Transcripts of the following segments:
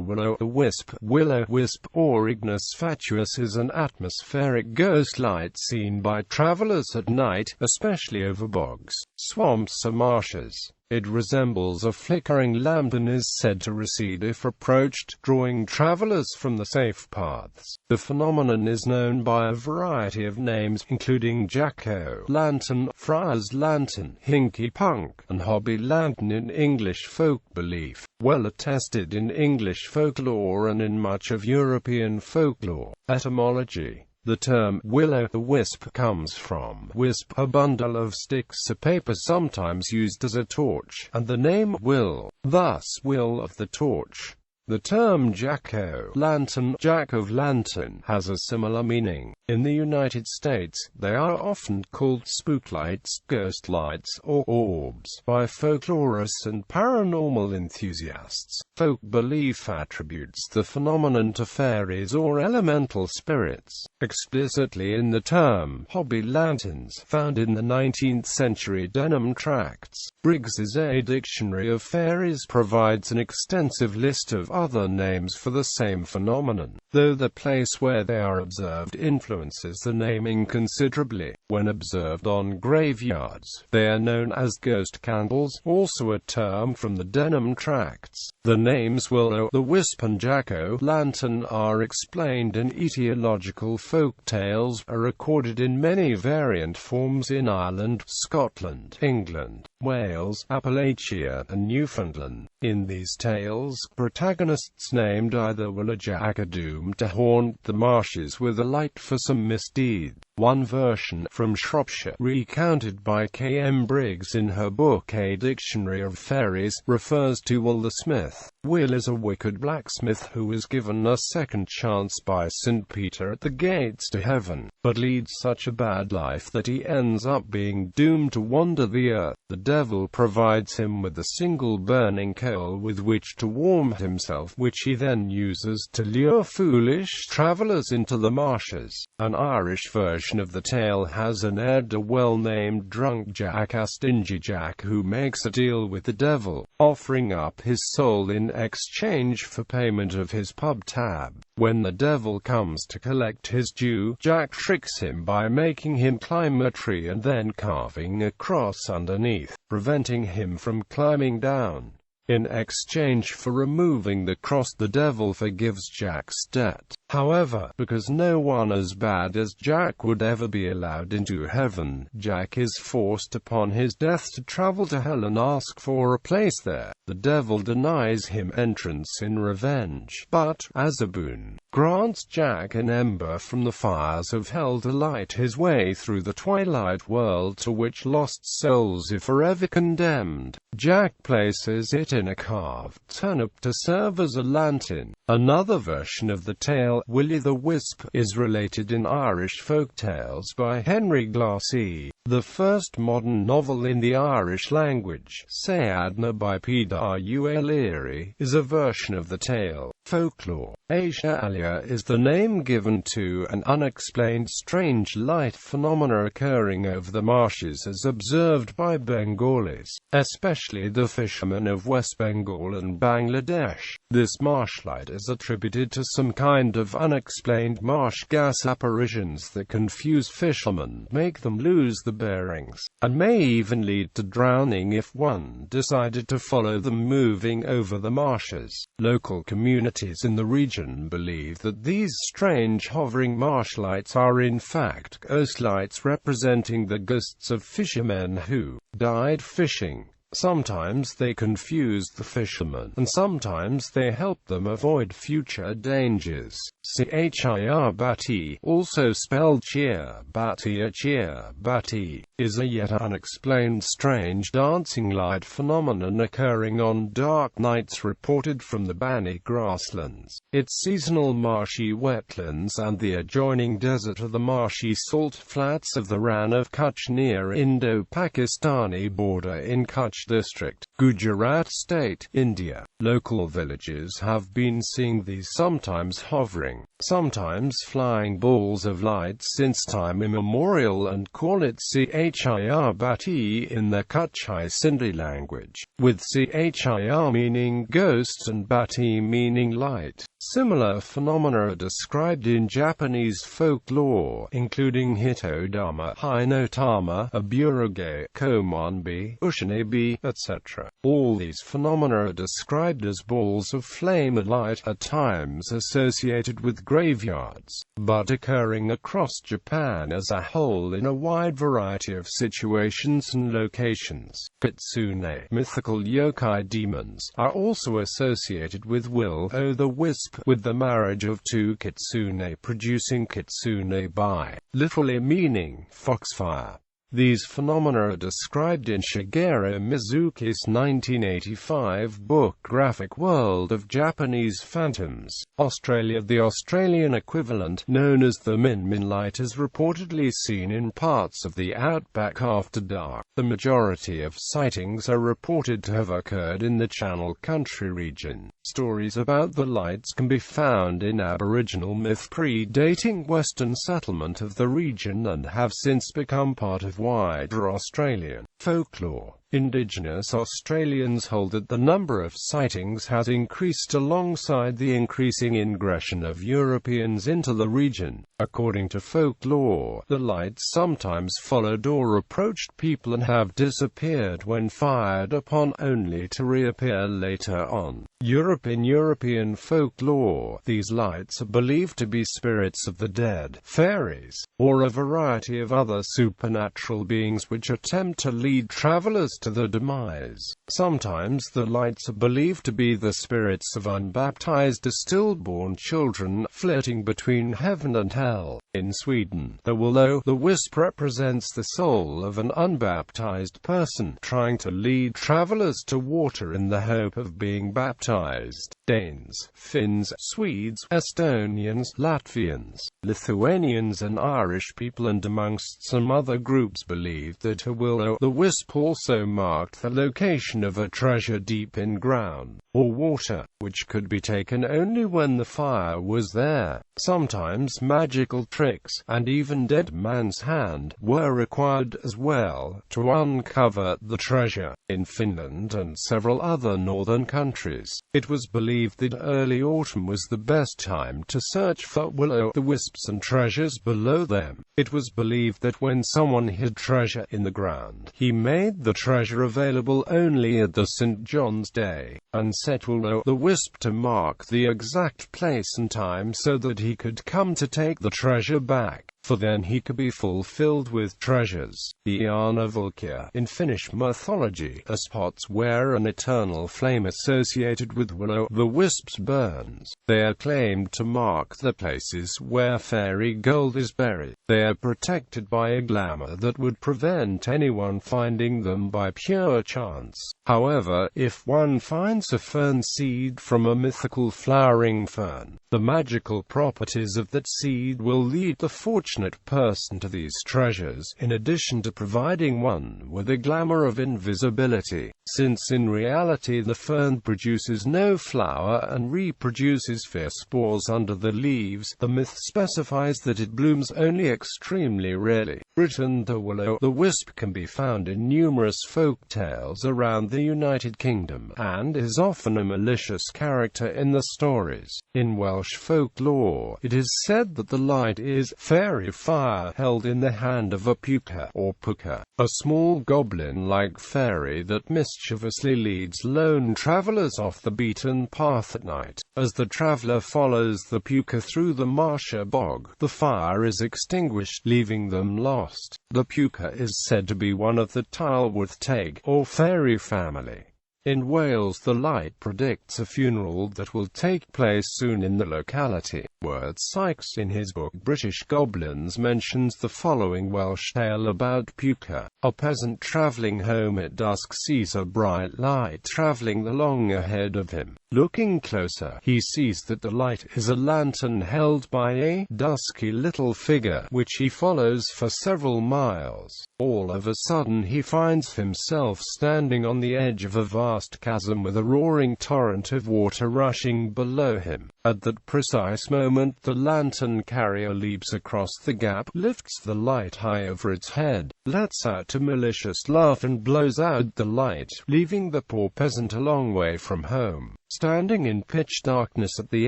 will-o'-the-wisp. Will-o'-wisp or ignis fatuus is an atmospheric ghost light seen by travelers at night, especially over bogs, swamps or marshes. It resembles a flickering lamp and is said to recede if approached, drawing travelers from the safe paths. The phenomenon is known by a variety of names, including jack-o'-lantern, friar's lantern, hinkypunk, and hobby lantern in English folk belief, well attested in English folklore and in much of European folklore. Etymology. The term will-o'-the-wisp comes from wisp, a bundle of sticks of paper sometimes used as a torch, and the name will, thus will of the torch. The term jack-o'-lantern, jack of lantern, has a similar meaning. In the United States, they are often called spooklights, ghost lights, or orbs by folklorists and paranormal enthusiasts. Folk belief attributes the phenomenon to fairies or elemental spirits, explicitly in the term hobby lanterns, found in the 19th century Denham Tracts. Briggs's A Dictionary of Fairies provides an extensive list of other names for the same phenomenon, though the place where they are observed influences the naming considerably. When observed on graveyards, they are known as ghost candles, also a term from the Denham Tracts. The names will-o'-the-wisp and jack-o'-lantern are explained in etiological folk tales, are recorded in many variant forms in Ireland, Scotland, England, Wales, Appalachia, and Newfoundland. In these tales, protagonists named either will or jack are doomed to haunt the marshes with a light for some misdeed. One version, from Shropshire, recounted by K. M. Briggs in her book A Dictionary of Fairies, refers to Will the Smith. Will is a wicked blacksmith who is given a second chance by St. Peter at the gates to heaven, but leads such a bad life that he ends up being doomed to wander the earth. The devil provides him with a single burning coal with which to warm himself, which he then uses to lure foolish travelers into the marshes. An Irish version of the tale has an a well-named drunk jack, a stingy jack who makes a deal with the devil, offering up his soul in exchange for payment of his pub tab. When the devil comes to collect his due, Jack tricks him by making him climb a tree and then carving a cross underneath, preventing him from climbing down. In exchange for removing the cross, the devil forgives Jack's debt. However, because no one as bad as Jack would ever be allowed into heaven, Jack is forced upon his death to travel to hell and ask for a place there. The devil denies him entrance in revenge, but, as a boon, grants Jack an ember from the fires of hell to light his way through the twilight world to which lost souls are forever condemned. Jack places it in a carved turnip to serve as a lantern. Another version of the tale, Will-o'-the-wisp, is related in Irish folk tales by Henry Glassy. The first modern novel in the Irish language, Seadna by P.W. Leary, is a version of the tale. Folklore. Alia is the name given to an unexplained strange light phenomena occurring over the marshes as observed by Bengalis, especially the fishermen of West Bengal and Bangladesh. This marshlight is attributed to some kind of unexplained marsh gas apparitions that confuse fishermen, make them lose the bearings, and may even lead to drowning if one decided to follow them moving over the marshes. Local communities in the region believe that these strange hovering marshlights are in fact ghost lights representing the ghosts of fishermen who died fishing. Sometimes they confuse the fishermen, and sometimes they help them avoid future dangers. Chir-bati, also spelled cheer-bati or cheer-bati, is a yet unexplained strange dancing light phenomenon occurring on dark nights reported from the Bani grasslands, its seasonal marshy wetlands and the adjoining desert of the marshy salt flats of the Rann of Kutch near Indo-Pakistani border in Kutch district. Gujarat State, India. Local villages have been seeing these sometimes hovering, sometimes flying balls of light since time immemorial and call it chir bati in the Kutchi Sindhi language, with chir meaning ghost and bati meaning light. Similar phenomena are described in Japanese folklore, including hitodama, hinotama, aburage, komonbi, ushinabi, etc. All these phenomena are described as balls of flame and light, at times associated with graveyards, but occurring across Japan as a whole in a wide variety of situations and locations. Kitsune, mythical yokai demons, are also associated with the-wisp, with the marriage of two kitsune producing kitsune bai, literally meaning foxfire. These phenomena are described in Shigeru Mizuki's 1985 book Graphic World of Japanese Phantoms. Australia. The Australian equivalent, known as the Min light, is reportedly seen in parts of the outback after dark. The majority of sightings are reported to have occurred in the Channel Country region. Stories about the lights can be found in Aboriginal myth predating Western settlement of the region and have since become part of wider Australian folklore. Indigenous Australians hold that the number of sightings has increased alongside the increasing ingression of Europeans into the region. According to folklore, the lights sometimes followed or approached people and have disappeared when fired upon, only to reappear later on. In European folklore, these lights are believed to be spirits of the dead, fairies, or a variety of other supernatural beings which attempt to lead travelers to their demise. Sometimes the lights are believed to be the spirits of unbaptized stillborn children, flitting between heaven and hell. In Sweden, the-wisp represents the soul of an unbaptized person, trying to lead travelers to water in the hope of being baptized. Danes, Finns, Swedes, Estonians, Latvians, Lithuanians and Irish people, and amongst some other groups, believed that the-wisp also marked the location of a treasure deep in ground or water, which could be taken only when the fire was there. Sometimes magical tricks, and even dead man's hand, were required as well to uncover the treasure. In Finland and several other northern countries, it was believed that early autumn was the best time to search for the-wisps and treasures below them. It was believed that when someone hid treasure in the ground, he made the treasure available only at the St. John's Day, and set the-wisp to mark the exact place and time so that he could come to take the treasure back, for then he could be fulfilled with treasures. The Arnavolkia, in Finnish mythology, are spots where an eternal flame associated with the-wisps burns. They are claimed to mark the places where fairy gold is buried. They are protected by a glamour that would prevent anyone finding them by pure chance. However, if one finds a fern seed from a mythical flowering fern, the magical properties of that seed will lead the fortunate person to these treasures, in addition to providing one with a glamour of invisibility. Since in reality the fern produces no flower and reproduces fair spores under the leaves, the myth specifies that it blooms only extremely rarely. Britain. The-wisp can be found in numerous folk tales around the United Kingdom, and is often a malicious character in the stories. In Welsh folklore, it is said that the light is fairy fire held in the hand of a puka, or puka, a small goblin-like fairy that mischievously leads lone travelers off the beaten path at night. As the traveler follows the puka through the marsha bog, the fire is extinguished, leaving them lost. The puka is said to be one of the Tylwyth Teg, or fairy family. In Wales, the light predicts a funeral that will take place soon in the locality. Worth Sykes, in his book British Goblins, mentions the following Welsh tale about puka. A peasant travelling home at dusk sees a bright light travelling along ahead of him. Looking closer, he sees that the light is a lantern held by a dusky little figure, which he follows for several miles. All of a sudden he finds himself standing on the edge of a vast vast chasm with a roaring torrent of water rushing below him. At that precise moment, the lantern carrier leaps across the gap, lifts the light high over its head, lets out a malicious laugh and blows out the light, leaving the poor peasant a long way from home, standing in pitch darkness at the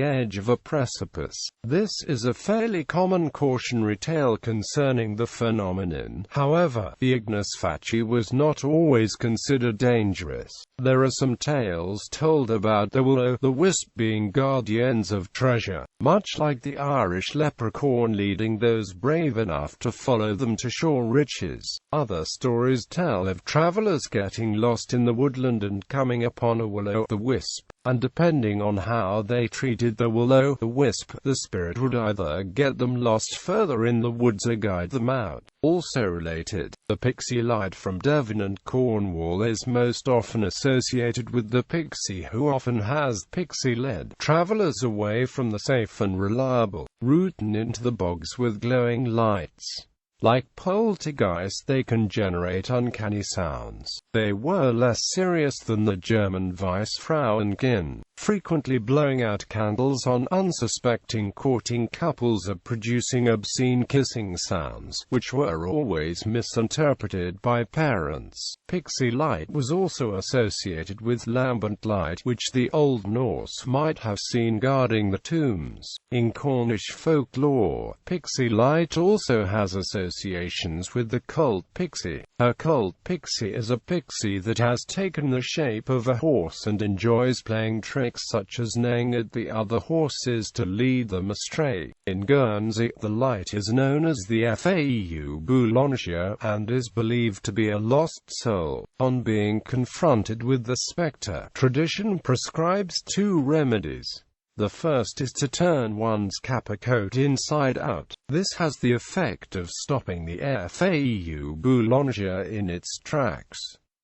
edge of a precipice. This is a fairly common cautionary tale concerning the phenomenon. However, the ignis fatuus was not always considered dangerous. There are some tales told about the will-o'-the-wisp being guardians of treasure, much like the Irish leprechaun leading those brave enough to follow them to sure riches. Other stories tell of travelers getting lost in the woodland and coming upon a will-o'-the-wisp, and depending on how they treated the will-o'-the-wisp, the spirit would either get them lost further in the woods or guide them out. Also related, the pixie light from Devon and Cornwall is most often associated with the pixie, who often has pixie-led travelers away from the safe and reliable route and into the bogs with glowing lights. Like poltergeists, they can generate uncanny sounds. They were less serious than the German Weissfrauenkin, frequently blowing out candles on unsuspecting courting couples or producing obscene kissing sounds, which were always misinterpreted by parents. Pixie light was also associated with lambent light, which the Old Norse might have seen guarding the tombs. In Cornish folklore, pixie light also has associations with the cult pixie. A cult pixie is a pixie that has taken the shape of a horse and enjoys playing tricks such as neighing at the other horses to lead them astray. In Guernsey, the light is known as the fatuus boulanger, and is believed to be a lost soul. On being confronted with the spectre, tradition prescribes two remedies. The first is to turn one's kappa coat inside out. This has the effect of stopping the fatuus boulanger in its tracks.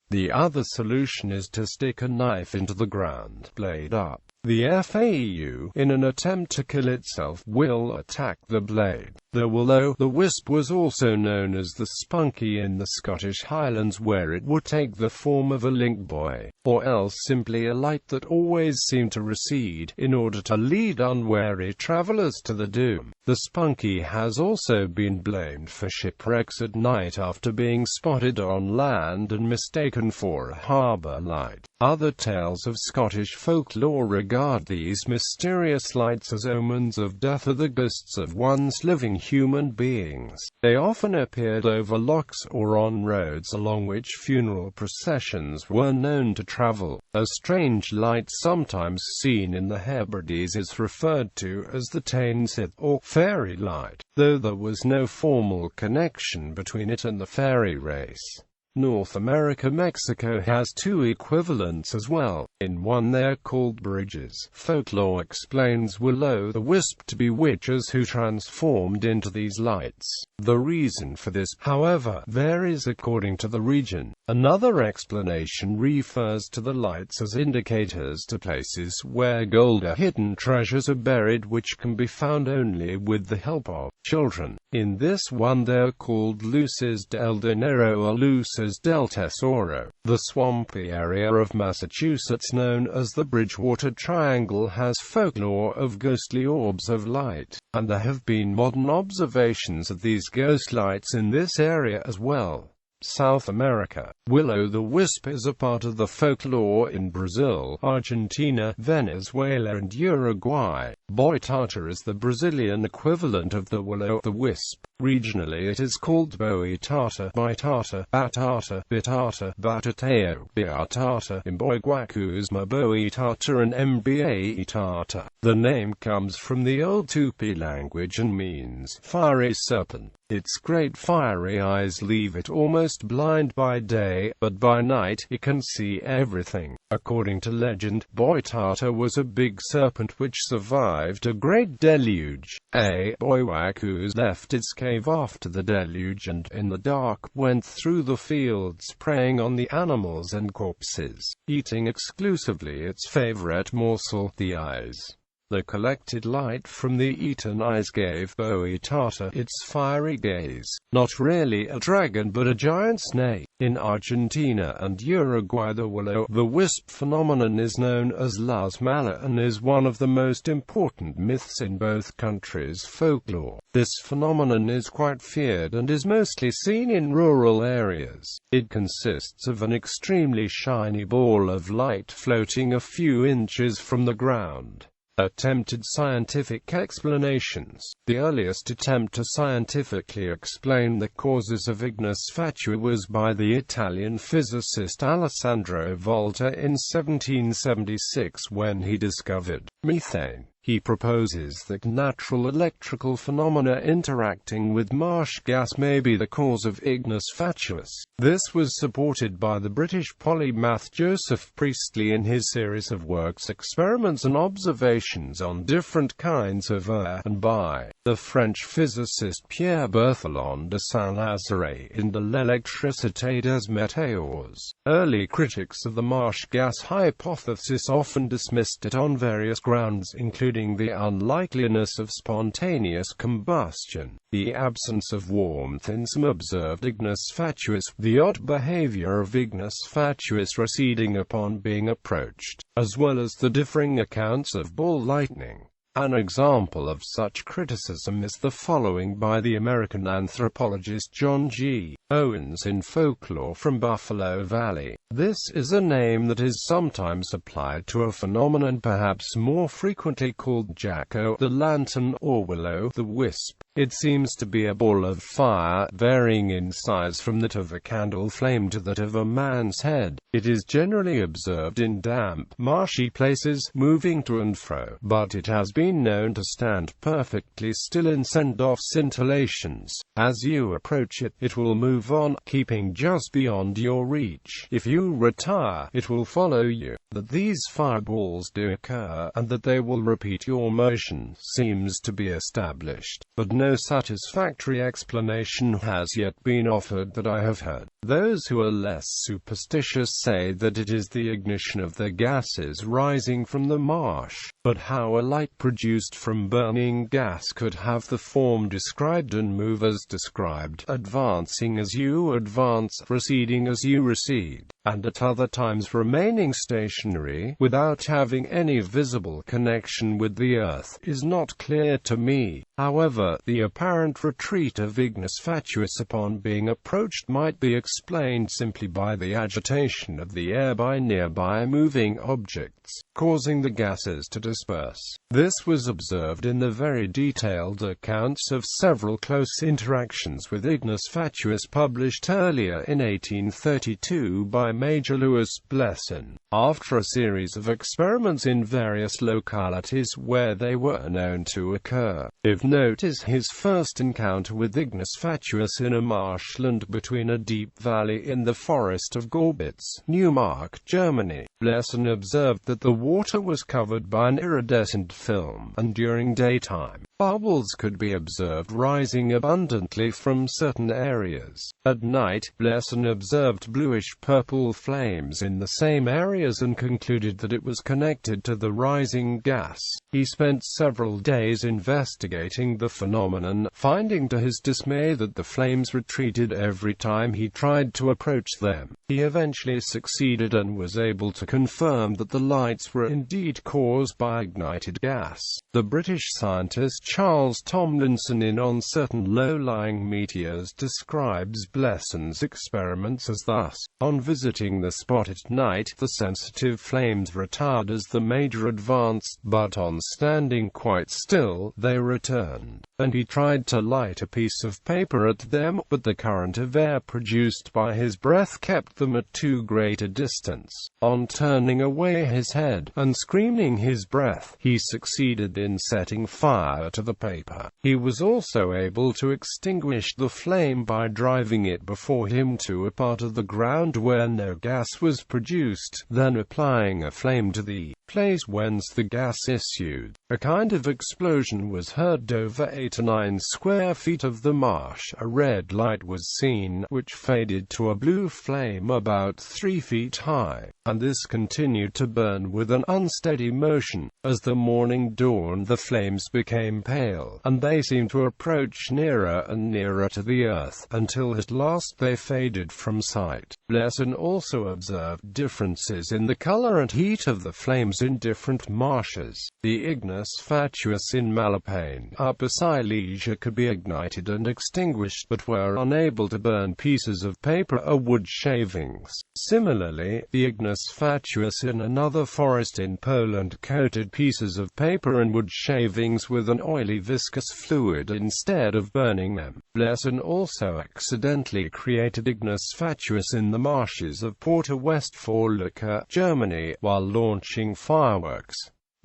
The other solution is to stick a knife into the ground, blade up. The fatuus, in an attempt to kill itself, will attack the blade. The will-o'-the-wisp was also known as the spunky in the Scottish Highlands, where it would take the form of a link buoy, or else simply a light that always seemed to recede, in order to lead unwary travelers to the doom. The spunky has also been blamed for shipwrecks at night after being spotted on land and mistaken for a harbour light. Other tales of Scottish folklore regard these mysterious lights as omens of death or the ghosts of once living human beings. They often appeared over lochs or on roads along which funeral processions were known to travel. A strange light sometimes seen in the Hebrides is referred to as the Tainsith, or fairy light, though there was no formal connection between it and the fairy race. North America, Mexico has two equivalents as well. In one they are called bridges. Folklore explains will-o'-the-wisp to be witches who transformed into these lights. The reason for this, however, varies according to the region. Another explanation refers to the lights as indicators to places where gold or hidden treasures are buried, which can be found only with the help of children. In this one they are called luces del dinero or luces del tesoro. The swampy area of Massachusetts known as the Bridgewater Triangle has folklore of ghostly orbs of light, and there have been modern observations of these ghost lights in this area as well. South America. Will-o'-the-wisp is a part of the folklore in Brazil, Argentina, Venezuela and Uruguay. Boitata is the Brazilian equivalent of the will-o'-the-wisp. Regionally it is called boitata, baitata, batata, bitata, batateo, biatata, imboiguacus, maboitata and mbaitata. The name comes from the old Tupi language and means fiery serpent. Its great fiery eyes leave it almost blind by day, but by night it can see everything. According to legend, Boitata was a big serpent which survived a great deluge. Boiwacus left its cave after the deluge and, in the dark, went through the fields preying on the animals and corpses, eating exclusively its favorite morsel, the eyes. The collected light from the eaten eyes gave Boetata its fiery gaze. Not really a dragon but a giant snake. In Argentina and Uruguay the will-o'-the-wisp phenomenon is known as las malas and is one of the most important myths in both countries' folklore. This phenomenon is quite feared and is mostly seen in rural areas. It consists of an extremely shiny ball of light floating a few inches from the ground. Attempted scientific explanations. The earliest attempt to scientifically explain the causes of ignis fatuus was by the Italian physicist Alessandro Volta in 1776 when he discovered methane. He proposes that natural electrical phenomena interacting with marsh gas may be the cause of ignis fatuus. This was supported by the British polymath Joseph Priestley in his series of works Experiments and Observations on Different Kinds of Air, and by the French physicist Pierre Berthelon de Saint-Lazare in de l'électricité des météores. Early critics of the marsh gas hypothesis often dismissed it on various grounds, including the unlikeliness of spontaneous combustion, the absence of warmth in some observed ignis fatuus, the odd behavior of ignis fatuus receding upon being approached, as well as the differing accounts of ball lightning. An example of such criticism is the following by the American anthropologist John G. Owens in Folklore from Buffalo Valley. This is a name that is sometimes applied to a phenomenon perhaps more frequently called jack-o'-the-lantern or will-o'-the-wisp. It seems to be a ball of fire, varying in size from that of a candle flame to that of a man's head. It is generally observed in damp, marshy places, moving to and fro, but it has been known to stand perfectly still and send off scintillations. As you approach it, it will move on, keeping just beyond your reach. If you retire, it will follow you. That these fireballs do occur, and that they will repeat your motion, seems to be established, but no satisfactory explanation has yet been offered that I have heard. Those who are less superstitious say that it is the ignition of the gases rising from the marsh. But how a light produced from burning gas could have the form described and move as described, advancing as you advance, receding as you recede, and at other times remaining stationary, without having any visible connection with the earth, is not clear to me. However, the apparent retreat of ignis fatuus upon being approached might be explained simply by the agitation of the air by nearby moving objects, causing the gases to disperse. This was observed in the very detailed accounts of several close interactions with ignis fatuus published earlier in 1832 by Major Louis Blesson. After a series of experiments in various localities where they were known to occur. Of note is his first encounter with ignis fatuus in a marshland between a deep valley in the forest of Gorbitz, Neumark, Germany. Blesson observed that the water was covered by an iridescent film, and during daytime, bubbles could be observed rising abundantly from certain areas. At night, Blesson observed bluish-purple flames in the same areas and concluded that it was connected to the rising gas. He spent several days investigating the phenomenon, finding to his dismay that the flames retreated every time he tried to approach them. He eventually succeeded and was able to confirm that the lights were indeed caused by ignited gas. The British scientist Charles Tomlinson in On Certain Low-Lying Meteors describes Blesson's experiments as thus: on visiting the spot at night, the sensitive flames retired as the major advanced, but on standing quite still, they returned, and he tried to light a piece of paper at them, but the current of air produced by his breath kept them at too great a distance. On turning away his head, and screaming his breath, he succeeded in setting fire to the paper. He was also able to extinguish the flame by driving it before him to a part of the ground where no gas was produced, then applying a flame to the place whence the gas issued. A kind of explosion was heard over 8 or 9 square feet of the marsh. A red light was seen, which faded to a blue flame about 3 feet high. and this continued to burn with an unsteady motion. As the morning dawned, the flames became pale, and they seemed to approach nearer and nearer to the earth, until at last they faded from sight. Blesson also observed differences in the color and heat of the flames in different marshes. The ignis fatuus in Malapane, Upper Silesia, could be ignited and extinguished, but were unable to burn pieces of paper or wood shavings. Similarly, the ignis fatuus in another forest in Poland coated pieces of paper and wood shavings with an oily viscous fluid instead of burning them. Blesson also accidentally created ignis fatuus in the marshes of Porta Westfalica, Germany, while launching fireworks.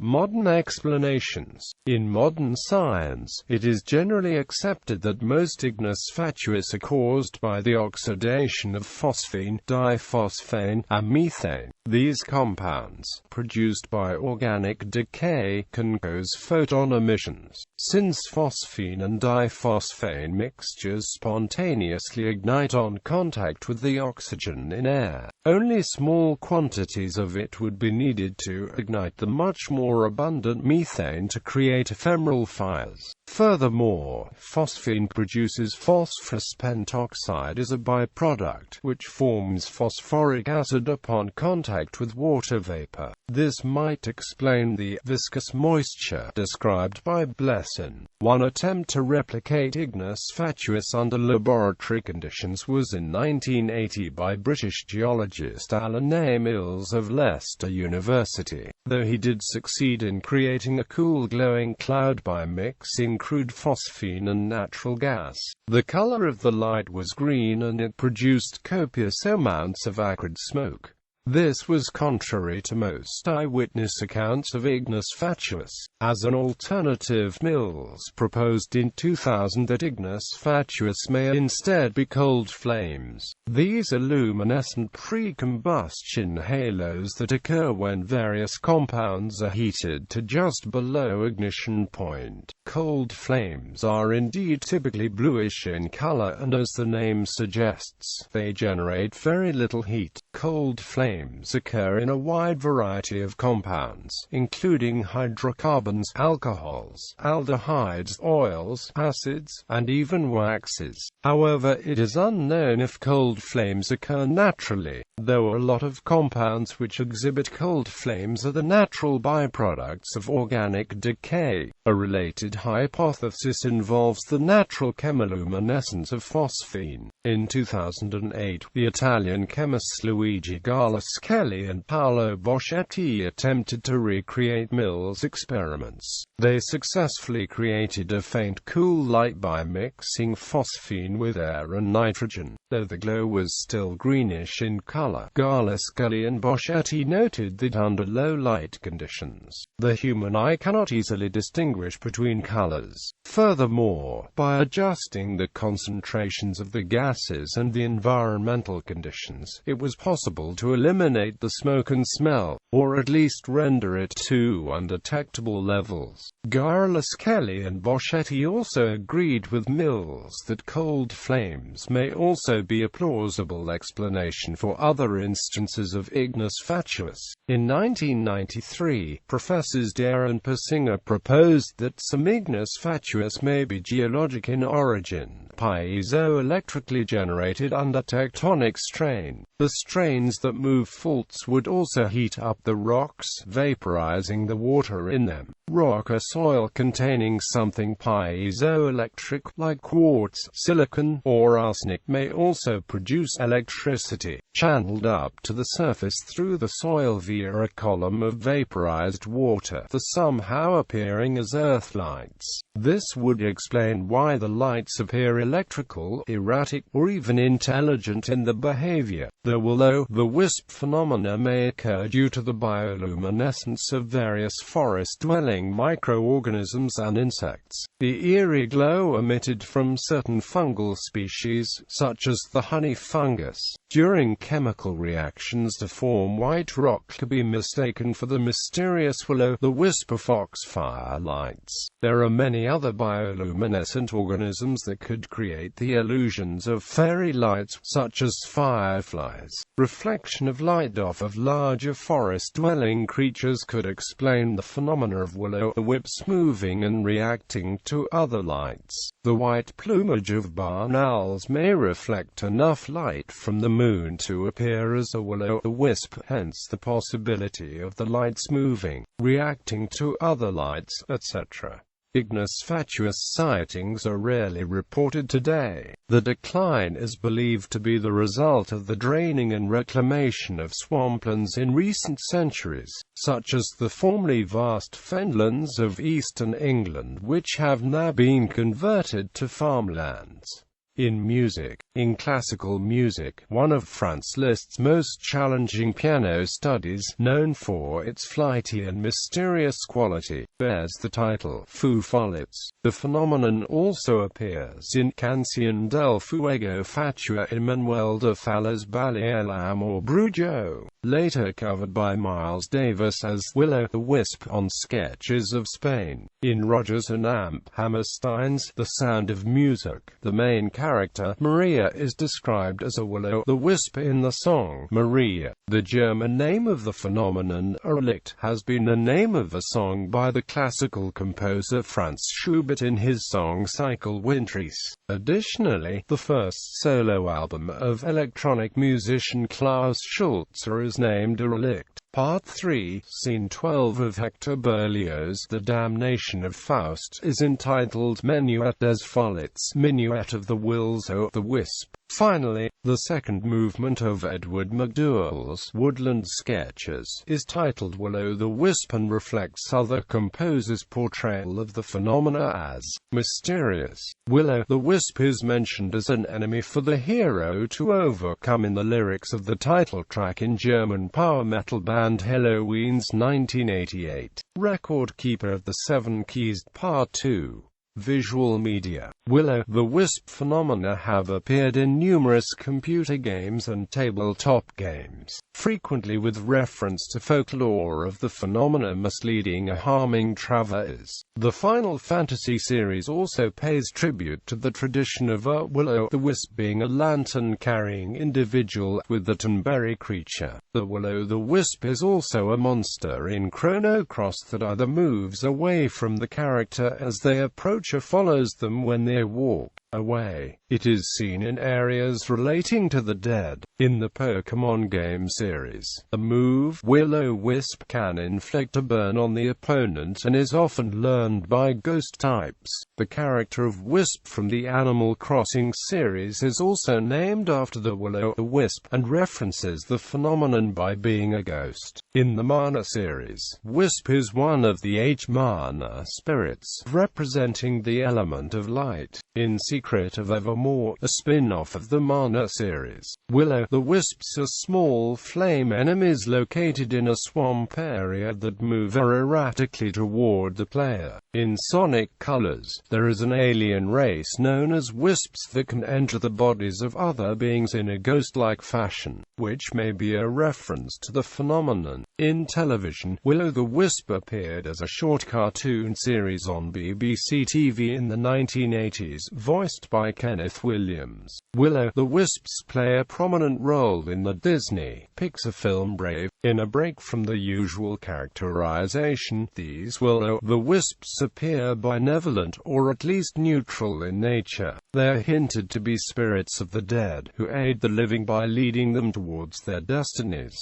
Modern explanations. In modern science, it is generally accepted that most ignis fatuus are caused by the oxidation of phosphine, diphosphane, and methane. These compounds, produced by organic decay, can cause photon emissions. Since phosphine and diphosphane mixtures spontaneously ignite on contact with the oxygen in air, only small quantities of it would be needed to ignite the much more abundant methane to create ephemeral fires. Furthermore, phosphine produces phosphorus pentoxide as a byproduct, which forms phosphoric acid upon contact with water vapor. This might explain the viscous moisture described by Blesson. One attempt to replicate ignis fatuus under laboratory conditions was in 1980 by British geologist Alan A. Mills of Leicester University, though he did succeed in creating a cool glowing cloud by mixing crude phosphine and natural gas. The color of the light was green and it produced copious amounts of acrid smoke. This was contrary to most eyewitness accounts of ignis fatuus. As an alternative, Mills proposed in 2000 that ignis fatuus may instead be cold flames. These are luminescent pre-combustion halos that occur when various compounds are heated to just below ignition point. Cold flames are indeed typically bluish in color, and as the name suggests, they generate very little heat. Cold flames occur in a wide variety of compounds, including hydrocarbons, alcohols, aldehydes, oils, acids, and even waxes. However, it is unknown if cold flames occur naturally, though a lot of compounds which exhibit cold flames are the natural byproducts of organic decay. A related hypothesis involves the natural chemiluminescence of phosphine. In 2008, the Italian chemists Luigi Galliscelli and Paolo Boschetti attempted to recreate Mills' experiments. They successfully created a faint cool light by mixing phosphine with air and nitrogen, though the glow was still greenish in color. Galliscelli and Boschetti noted that under low light conditions, the human eye cannot easily distinguish between colors. Furthermore, by adjusting the concentrations of the gases and the environmental conditions, it was possible to eliminate the smoke and smell, or at least render it to undetectable levels. Galliscelli and Boschetti also agreed with Mills that cold flames may also be a plausible explanation for other instances of ignis fatuus. In 1993, Professors Dare and Persinger proposed that some ignis fatuus may be geologic in origin, piezoelectrically generated under tectonic strain. The strains that move faults would also heat up the rocks, vaporizing the water in them. Rock or soil containing something piezoelectric, like quartz, silicon, or arsenic, may also produce electricity, channeled up to the surface through the soil via a column of vaporized water, the somehow appearing as earth lights. This would explain why the lights appear electrical, erratic, or even intelligent in the behavior, though although the wisp phenomena may occur due to the bioluminescence of various forest-dwelling microorganisms and insects. The eerie glow emitted from certain fungal species, such as the honey fungus, during chemical reactions to form white rock, could be mistaken for the mysterious will-o'-the-wisp of foxfire lights. There are many other bioluminescent organisms that could create the illusions of fairy lights, such as fireflies. Reflection of of light off of larger forest-dwelling creatures could explain the phenomena of will-o'-the-wisps moving and reacting to other lights. The white plumage of barn owls may reflect enough light from the moon to appear as a will-o'-the-wisp, hence the possibility of the lights moving, reacting to other lights, etc. Ignis fatuus sightings are rarely reported today. The decline is believed to be the result of the draining and reclamation of swamplands in recent centuries, such as the formerly vast fenlands of eastern England, which have now been converted to farmlands. In classical music, one of Franz Liszt's most challenging piano studies, known for its flighty and mysterious quality, bears the title Foo Follets. The phenomenon also appears in Canción del Fuego Fatua in Manuel de Falla's ballet El Amor Brujo, later covered by Miles Davis as Will-o'-the-Wisp on Sketches of Spain. In Rodgers and Hammerstein's The Sound of Music, the main character, Maria, is described as a will-o'-the-wisp in the song Maria. The German name of the phenomenon, Irrlicht, has been the name of a song by the classical composer Franz Schubert in his song cycle Wintries. Additionally, the first solo album of electronic musician Klaus Schulze is named Irrlicht. Part 3, Scene 12 of Hector Berlioz's The Damnation of Faust, is entitled Menuet des Follets, Minuet of the Will-o'-the-Wisp. Finally, the second movement of Edward MacDowell's Woodland Sketches is titled Will-o'-the-Wisp and reflects other composers' portrayal of the phenomena as mysterious. Will-o'-the-Wisp is mentioned as an enemy for the hero to overcome in the lyrics of the title track in German power metal band Helloween's 1988 record Keeper of the Seven Keys Part 2. Visual media. Will-o'-the-wisp phenomena have appeared in numerous computer games and tabletop games, frequently with reference to folklore of the phenomena misleading or harming travelers. The Final Fantasy series also pays tribute to the tradition of a will-o'-the-wisp being a lantern-carrying individual with the Tonberry creature. The will-o'-the-wisp is also a monster in Chrono Cross that either moves away from the character as they approach or follows them when they walk away. It is seen in areas relating to the dead. In the Pokémon game series, a move, Will-o'-Wisp, can inflict a burn on the opponent and is often learned by ghost types. The character of Wisp from the Animal Crossing series is also named after the Will-o'-the-Wisp, and references the phenomenon by being a ghost. In the Mana series, Wisp is one of the 8 Mana spirits, representing the element of light. In Secret of Evermore, a spin-off of the Mana series, Will-o'-the-Wisps are small flame enemies located in a swamp area that move erratically toward the player. In Sonic Colors, there is an alien race known as wisps that can enter the bodies of other beings in a ghost-like fashion, which may be a reference to the phenomenon. In television, Will-o'-the-Wisp appeared as a short cartoon series on BBC TV in the 1980s, voiced by Kenneth Williams. Will-o'-the-Wisps play a prominent role in the Disney Pixar film Brave. In a break from the usual characterization, these will-o'-the-wisps appear benevolent or at least neutral in nature. They are hinted to be spirits of the dead, who aid the living by leading them towards their destinies.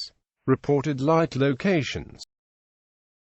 Reported light locations.